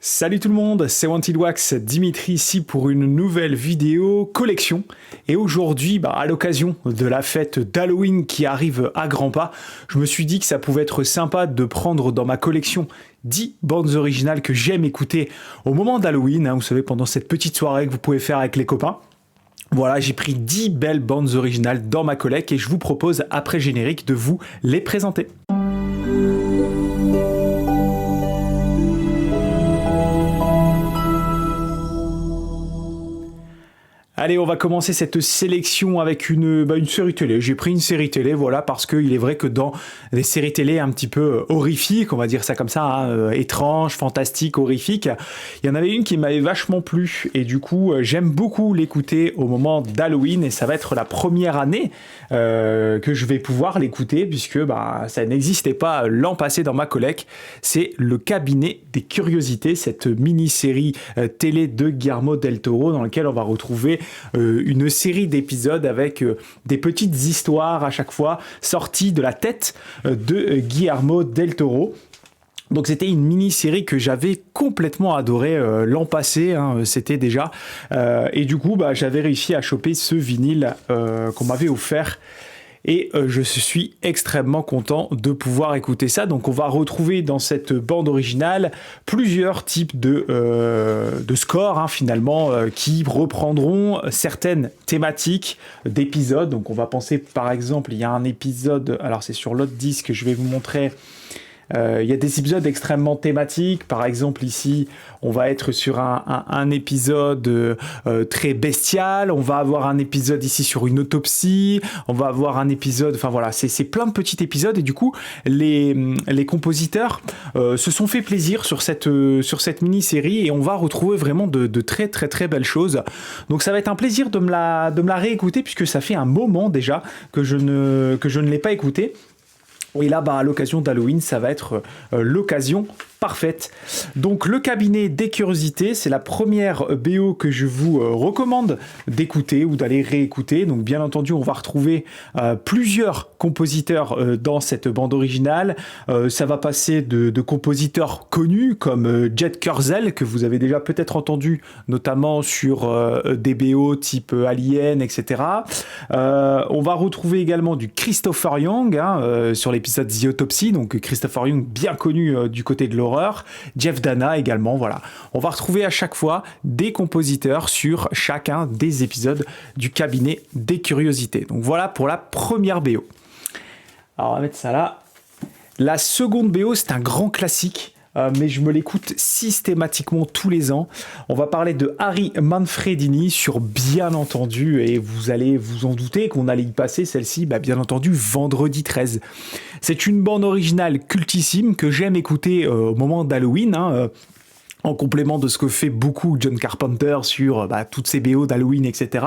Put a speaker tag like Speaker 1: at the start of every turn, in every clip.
Speaker 1: Salut tout le monde, c'est Wanted Wax, Dimitri ici pour une nouvelle vidéo collection. Et aujourd'hui, à l'occasion de la fête d'Halloween qui arrive à grands pas, je me suis dit que ça pouvait être sympa de prendre dans ma collection 10 bandes originales que j'aime écouter au moment d'Halloween, vous savez, pendant cette petite soirée que vous pouvez faire avec les copains. Voilà, j'ai pris 10 belles bandes originales dans ma collecte et je vous propose, après générique, de vous les présenter. Allez, on va commencer cette sélection avec une série télé. J'ai pris une série télé, voilà, parce qu'il est vrai que dans les séries télé un petit peu horrifiques, on va dire ça comme ça, étranges, fantastiques, horrifiques, il y en avait une qui m'avait vachement plu. Et du coup, j'aime beaucoup l'écouter au moment d'Halloween. Et ça va être la première année que je vais pouvoir l'écouter, puisque ça n'existait pas l'an passé dans ma collecte. C'est Le Cabinet des Curiosités, cette mini-série télé de Guillermo del Toro, dans laquelle on va retrouver une série d'épisodes avec des petites histoires à chaque fois sorties de la tête de Guillermo del Toro. Donc c'était une mini-série que j'avais complètement adorée l'an passé, c'était déjà. Et du coup, j'avais réussi à choper ce vinyle qu'on m'avait offert. Et je suis extrêmement content de pouvoir écouter ça. Donc on va retrouver dans cette bande originale plusieurs types de scores finalement qui reprendront certaines thématiques d'épisodes. Donc on va penser par exemple, il y a un épisode, alors c'est sur l'autre disque que je vais vous montrer. Il y a des épisodes extrêmement thématiques. Par exemple, ici, on va être sur un épisode très bestial. On va avoir un épisode ici sur une autopsie. On va avoir un épisode... Enfin voilà, c'est plein de petits épisodes. Et du coup, les compositeurs se sont fait plaisir sur cette mini-série. Et on va retrouver vraiment de très très très belles choses. Donc ça va être un plaisir de me la réécouter, puisque ça fait un moment déjà que je ne l'ai pas écouté. Et là, à l'occasion d'Halloween, ça va être l'occasion parfaite. Donc, Le Cabinet des Curiosités, c'est la première BO que je vous recommande d'écouter ou d'aller réécouter. Donc, bien entendu, on va retrouver plusieurs compositeurs dans cette bande originale. Ça va passer de compositeurs connus comme Jet Kurzel, que vous avez déjà peut-être entendu, notamment sur des BO type Alien, etc. On va retrouver également du Christopher Young sur l'épisode The Autopsy, donc Christopher Young bien connu du côté de l'horreur. Jeff Dana également, voilà. On va retrouver à chaque fois des compositeurs sur chacun des épisodes du Cabinet des Curiosités. Donc voilà pour la première BO. Alors on va mettre ça là. La seconde BO, c'est un grand classique. Mais je me l'écoute systématiquement tous les ans. On va parler de Harry Manfredini sur, bien entendu, et vous allez vous en douter qu'on allait y passer celle-ci, bien entendu, Vendredi 13. C'est une bande originale cultissime que j'aime écouter au moment d'Halloween, en complément de ce que fait beaucoup John Carpenter sur toutes ces BO d'Halloween, etc.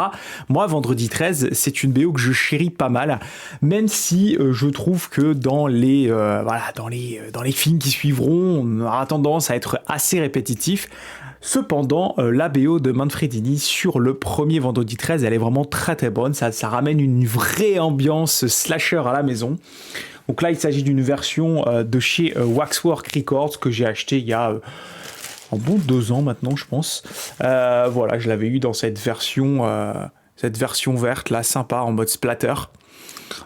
Speaker 1: Moi, Vendredi 13, c'est une BO que je chéris pas mal, même si je trouve que dans les films qui suivront, on aura tendance à être assez répétitif. Cependant, la BO de Manfredini sur le premier Vendredi 13, elle est vraiment très très bonne. Ça ramène une vraie ambiance slasher à la maison. Donc là, il s'agit d'une version de chez Waxwork Records que j'ai acheté il y a... en bon 2 ans maintenant, je pense. Voilà, je l'avais eu dans cette version verte, là, sympa, en mode splatter.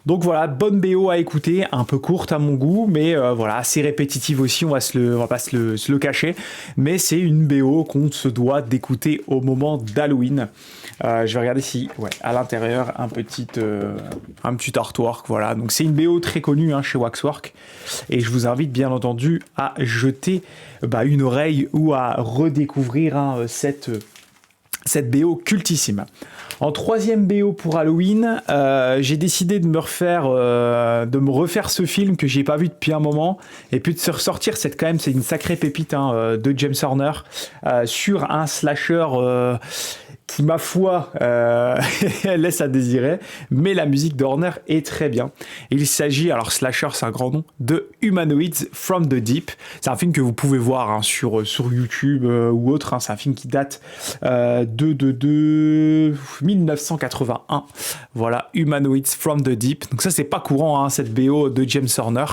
Speaker 1: Donc voilà, bonne BO à écouter, un peu courte à mon goût, mais assez répétitive aussi, on va pas se le cacher. Mais c'est une BO qu'on se doit d'écouter au moment d'Halloween. Je vais regarder si, à l'intérieur, un petit artwork, voilà. Donc c'est une BO très connue chez Waxwork. Et je vous invite bien entendu à jeter une oreille ou à redécouvrir cette BO cultissime. En troisième BO pour Halloween, j'ai décidé de me refaire ce film que j'ai pas vu depuis un moment, et puis de se ressortir c'est une sacrée pépite de James Horner sur un slasher qui, ma foi, laisse à désirer, mais la musique d'Horner est très bien. Il s'agit, alors Slasher c'est un grand nom, de Humanoids from the Deep. C'est un film que vous pouvez voir hein, sur YouTube ou autre, hein. C'est un film qui date de 1981. Voilà, Humanoids from the Deep. Donc ça c'est pas courant, hein, cette BO de James Horner,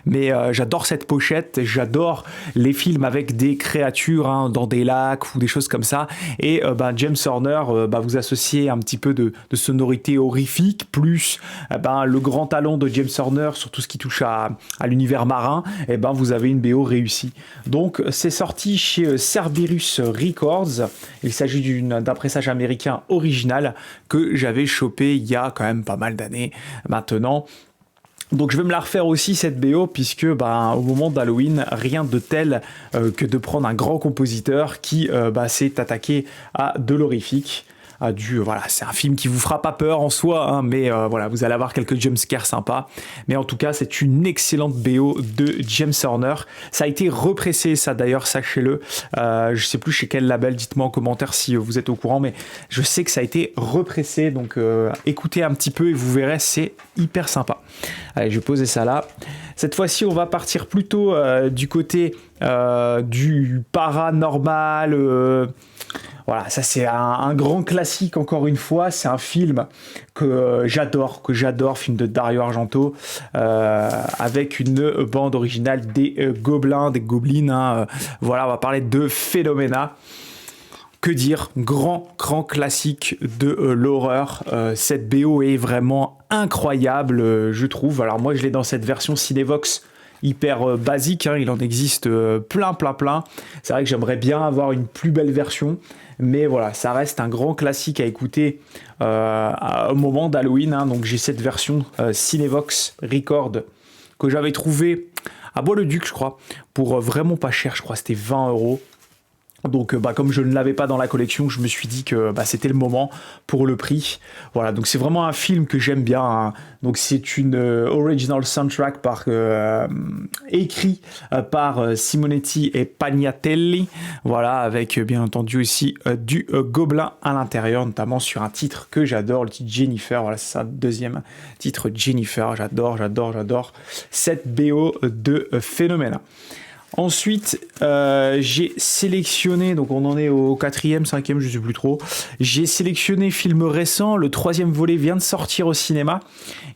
Speaker 1: mais j'adore cette pochette, j'adore les films avec des créatures hein, dans des lacs ou des choses comme ça, et James Horner vous associez un petit peu de sonorité horrifique, plus le grand talent de James Horner sur tout ce qui touche à l'univers marin, et vous avez une BO réussie. Donc c'est sorti chez Cerberus Records. Il s'agit d'un pressage américain original que j'avais chopé il y a quand même pas mal d'années maintenant. Donc je vais me la refaire aussi cette BO puisque au moment d'Halloween, rien de tel que de prendre un grand compositeur qui s'est attaqué à de l'horrifique. C'est un film qui vous fera pas peur en soi, hein, mais vous allez avoir quelques jumpscares sympas. Mais en tout cas, c'est une excellente BO de James Horner. Ça a été repressé, ça d'ailleurs, sachez-le. Je sais plus chez quel label, dites-moi en commentaire si vous êtes au courant, mais je sais que ça a été repressé, donc écoutez un petit peu et vous verrez, c'est hyper sympa. Allez, je vais poser ça là. Cette fois-ci, on va partir plutôt du côté du paranormal. Voilà, ça c'est un grand classique encore une fois, c'est un film que j'adore, film de Dario Argento, avec une bande originale des gobelins, des gobelines, hein. Voilà, on va parler de Phénoména. Que dire, grand classique de l'horreur. Cette BO est vraiment incroyable, je trouve. Alors moi je l'ai dans cette version Cinevox hyper basique, hein, il en existe plein. C'est vrai que j'aimerais bien avoir une plus belle version, mais voilà, ça reste un grand classique à écouter au moment d'Halloween, hein. Donc j'ai cette version Cinevox Record que j'avais trouvée à Bois-le-Duc, je crois, pour vraiment pas cher, je crois c'était 20€. Donc comme je ne l'avais pas dans la collection, je me suis dit que c'était le moment pour le prix. Voilà, donc c'est vraiment un film que j'aime bien, hein. Donc c'est une original soundtrack écrit par Simonetti et Pagnatelli. Voilà, avec bien entendu aussi du gobelin à l'intérieur, notamment sur un titre que j'adore, le titre Jennifer. Voilà, c'est ça, deuxième titre Jennifer. J'adore cette BO de Phénoména. Ensuite, j'ai sélectionné, donc on en est au 4e, 5e, je ne sais plus trop. J'ai sélectionné film récent, le 3e volet vient de sortir au cinéma.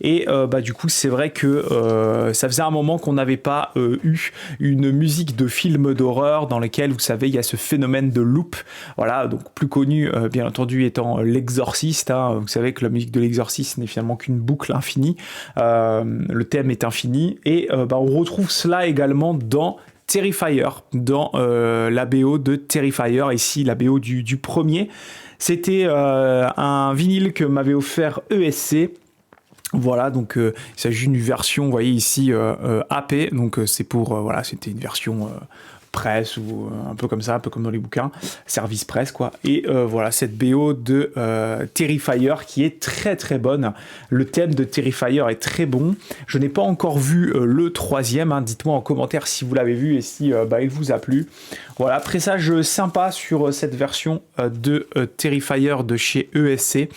Speaker 1: Et du coup, c'est vrai que ça faisait un moment qu'on n'avait pas eu une musique de film d'horreur dans lequel, vous savez, il y a ce phénomène de loop. Voilà, donc plus connu, bien entendu, étant L'Exorciste, hein. Vous savez que la musique de L'Exorciste n'est finalement qu'une boucle infinie. Le thème est infini. Et on retrouve cela également dans Terrifier, dans la BO de Terrifier, ici la BO du premier. C'était un vinyle que m'avait offert ESC. Voilà, donc il s'agit d'une version, vous voyez ici, AP, donc c'est pour, c'était une version presse ou un peu comme ça, un peu comme dans les bouquins, service presse quoi. Et voilà, cette BO de Terrifier qui est très bonne. Le thème de Terrifier est très bon. Je n'ai pas encore vu le 3e, hein. Dites-moi en commentaire si vous l'avez vu et si il vous a plu. Voilà, pressage sympa sur cette version de Terrifier de chez ESC.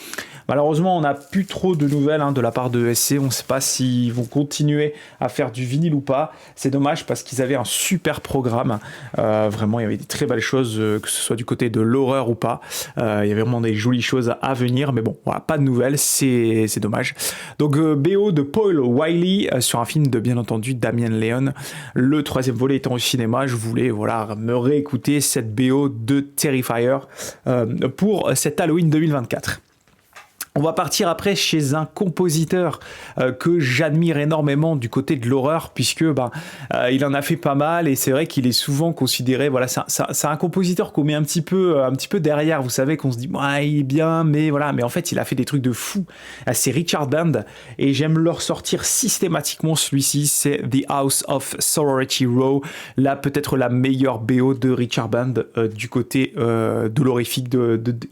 Speaker 1: Malheureusement, on n'a plus trop de nouvelles de la part de ESC. On ne sait pas s'ils vont continuer à faire du vinyle ou pas. C'est dommage parce qu'ils avaient un super programme. Vraiment, il y avait des très belles choses, que ce soit du côté de l'horreur ou pas. Il y avait vraiment des jolies choses à venir. Mais bon, voilà, pas de nouvelles. C'est dommage. Donc, BO de Paul Wiley sur un film de, bien entendu, Damien Leone. Le 3e volet étant au cinéma, je voulais me réécouter cette BO de Terrifier pour cet Halloween 2024. On va partir après chez un compositeur que j'admire énormément du côté de l'horreur, puisque il en a fait pas mal et c'est vrai qu'il est souvent considéré, voilà, c'est un compositeur qu'on met un petit peu derrière, vous savez, qu'on se dit il est bien, mais voilà, mais en fait il a fait des trucs de fou. C'est Richard Band et j'aime le ressortir systématiquement. Celui-ci, c'est The House of Sorority Row, là peut-être la meilleure BO de Richard Band du côté de l'horrifique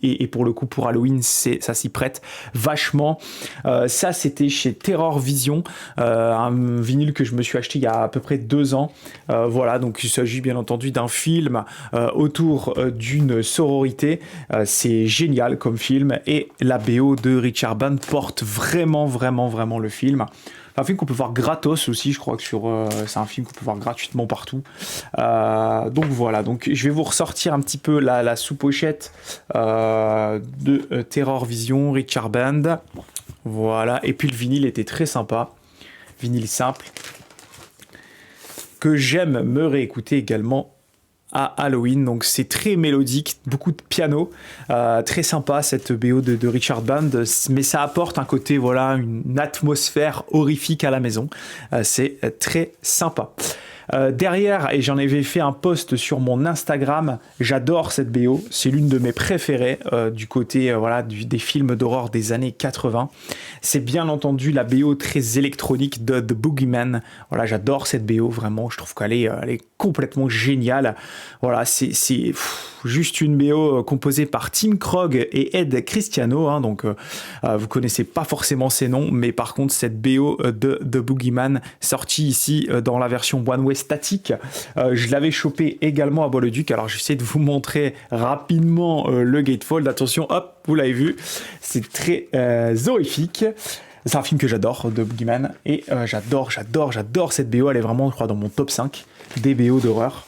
Speaker 1: et pour le coup pour Halloween ça s'y prête. vachement. Ça, c'était chez Terror Vision, un vinyle que je me suis acheté il y a à peu près 2 ans. Voilà, donc il s'agit bien entendu d'un film autour d'une sororité. C'est génial comme film et la BO de Richard Band porte vraiment le film. C'est un film qu'on peut voir gratos aussi, je crois que c'est un film qu'on peut voir gratuitement partout. Donc voilà, donc je vais vous ressortir un petit peu la sous-pochette de Terror Vision, Richard Band. Voilà, et puis le vinyle était très sympa, vinyle simple, que j'aime me réécouter également à Halloween. Donc c'est très mélodique, beaucoup de piano, très sympa cette BO de Richard Band, mais ça apporte un côté, voilà, une atmosphère horrifique à la maison. C'est très sympa. Derrière, et j'en avais fait un post sur mon Instagram, j'adore cette BO, c'est l'une de mes préférées du côté voilà, des films d'horreur des années 80. C'est bien entendu la BO très électronique de The Boogeyman. Voilà, j'adore cette BO, vraiment, je trouve qu'elle est complètement géniale. Voilà, c'est juste une BO composée par Tim Krog et Ed Cristiano, hein, donc vous connaissez pas forcément ces noms, mais par contre cette BO de The Boogeyman, sortie ici dans la version One Way statique, je l'avais chopé également à Bar-le-Duc. Alors j'essaie de vous montrer rapidement le gatefold, attention, hop, vous l'avez vu, c'est très horrifique. C'est un film que j'adore, The Boogeyman, et j'adore cette BO, elle est vraiment, je crois, dans mon top 5 des BO d'horreur.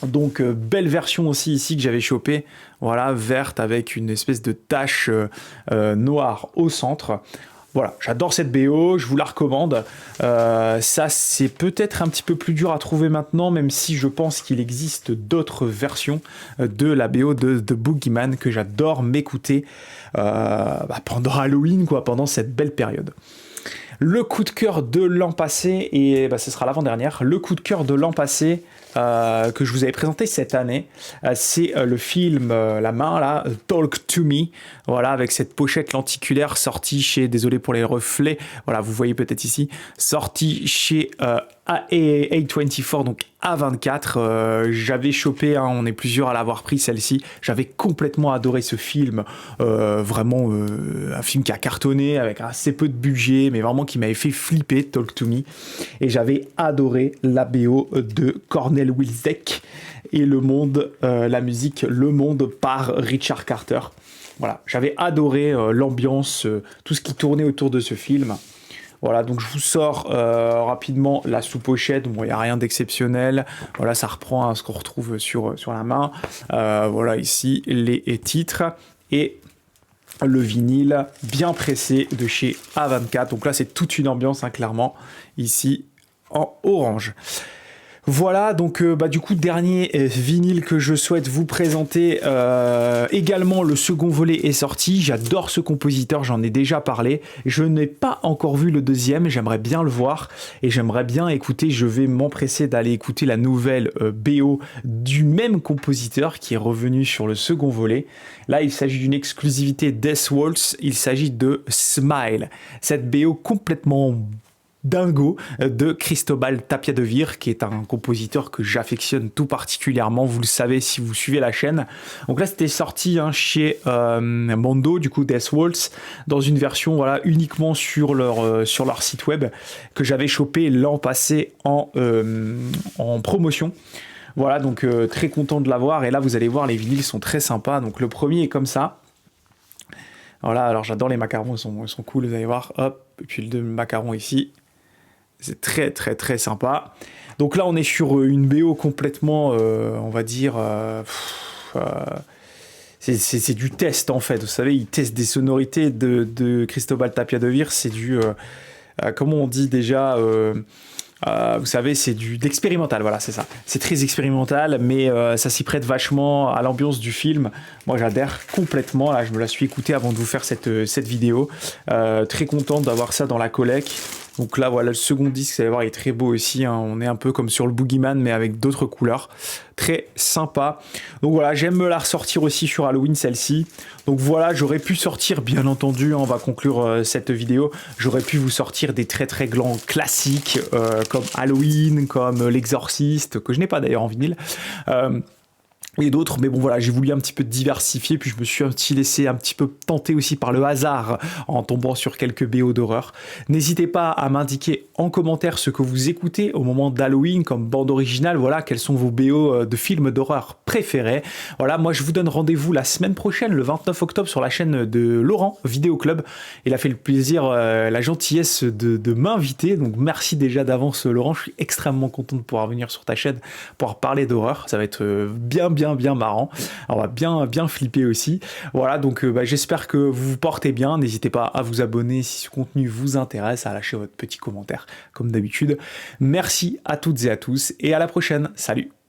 Speaker 1: Donc belle version aussi ici que j'avais chopé, voilà, verte avec une espèce de tache noire au centre. Voilà, j'adore cette BO, je vous la recommande. Ça, c'est peut-être un petit peu plus dur à trouver maintenant, même si je pense qu'il existe d'autres versions de la BO de The Boogeyman que j'adore m'écouter pendant Halloween, quoi, pendant cette belle période. Le coup de cœur de l'an passé, et ce sera l'avant-dernière, le coup de cœur de l'an passé que je vous avais présenté cette année, c'est le film La Main, là, Talk to Me, voilà, avec cette pochette lenticulaire sortie chez, désolé pour les reflets, voilà, vous voyez peut-être ici, sortie chez A24, donc A24, j'avais chopé, hein, on est plusieurs à l'avoir pris celle-ci, j'avais complètement adoré ce film, vraiment un film qui a cartonné avec assez peu de budget, mais vraiment qui m'avait fait flipper, Talk to Me, et j'avais adoré la BO de Cornel Wilczek et Le Monde, la musique Le Monde par Richard Carter. Voilà, j'avais adoré l'ambiance, tout ce qui tournait autour de ce film. Voilà, donc je vous sors rapidement la sous-pochette. Bon, il n'y a rien d'exceptionnel. Voilà, ça reprend ce qu'on retrouve sur la main. Voilà, ici, les titres. Et le vinyle bien pressé de chez A24. Donc là, c'est toute une ambiance, hein, clairement, ici, en orange. Voilà, donc du coup, dernier vinyle que je souhaite vous présenter. Également, le second volet est sorti. J'adore ce compositeur, j'en ai déjà parlé. Je n'ai pas encore vu le deuxième, j'aimerais bien le voir. Et j'aimerais bien écouter, je vais m'empresser d'aller écouter la nouvelle BO du même compositeur qui est revenu sur le second volet. Là, il s'agit d'une exclusivité Death Waltz. Il s'agit de Smile. Cette BO complètement dingo de Cristobal Tapia de Vir, qui est un compositeur que j'affectionne tout particulièrement, vous le savez si vous suivez la chaîne. Donc là, c'était sorti chez Mondo, du coup Death Waltz, dans une version voilà, uniquement sur leur site web, que j'avais chopé l'an passé en promotion. Voilà, donc très content de l'avoir, et là vous allez voir, les vinyles sont très sympas. Donc le premier est comme ça. Voilà, alors j'adore les macarons, ils sont cool, vous allez voir, hop, et puis le macaron ici. C'est très très très sympa. Donc là on est sur une BO complètement, on va dire, c'est du test en fait. Vous savez, il teste des sonorités de Cristobal Tapia de Vir. C'est du, comment on dit déjà, vous savez, c'est de l'expérimental, voilà, c'est ça. C'est très expérimental, mais ça s'y prête vachement à l'ambiance du film. Moi, j'adhère complètement. Là, je me la suis écoutée avant de vous faire cette vidéo. Très content d'avoir ça dans la collecte. Donc là, voilà, le second disque, vous allez voir, il est très beau aussi, hein. On est un peu comme sur le Boogeyman, mais avec d'autres couleurs. Très sympa. Donc voilà, j'aime me la ressortir aussi sur Halloween, celle-ci. Donc voilà, j'aurais pu sortir, bien entendu, hein, on va conclure cette vidéo, j'aurais pu vous sortir des très très grands classiques, comme Halloween, comme L'Exorciste, que je n'ai pas d'ailleurs en vinyle. et d'autres, mais bon voilà, j'ai voulu un petit peu diversifier, puis je me suis un petit laissé un petit peu tenter aussi par le hasard en tombant sur quelques BO d'horreur. N'hésitez pas à m'indiquer en commentaire ce que vous écoutez au moment d'Halloween comme bande originale, voilà, quels sont vos BO de films d'horreur préférés. Voilà, moi je vous donne rendez-vous la semaine prochaine, le 29 octobre, sur la chaîne de Laurent, Vidéo Club. Il a fait le plaisir, la gentillesse de m'inviter, donc merci déjà d'avance Laurent, je suis extrêmement content de pouvoir venir sur ta chaîne, pouvoir parler d'horreur, ça va être bien marrant. On va bien flipper aussi. Voilà, donc j'espère que vous vous portez bien. N'hésitez pas à vous abonner si ce contenu vous intéresse, à lâcher votre petit commentaire comme d'habitude. Merci à toutes et à tous et à la prochaine. Salut!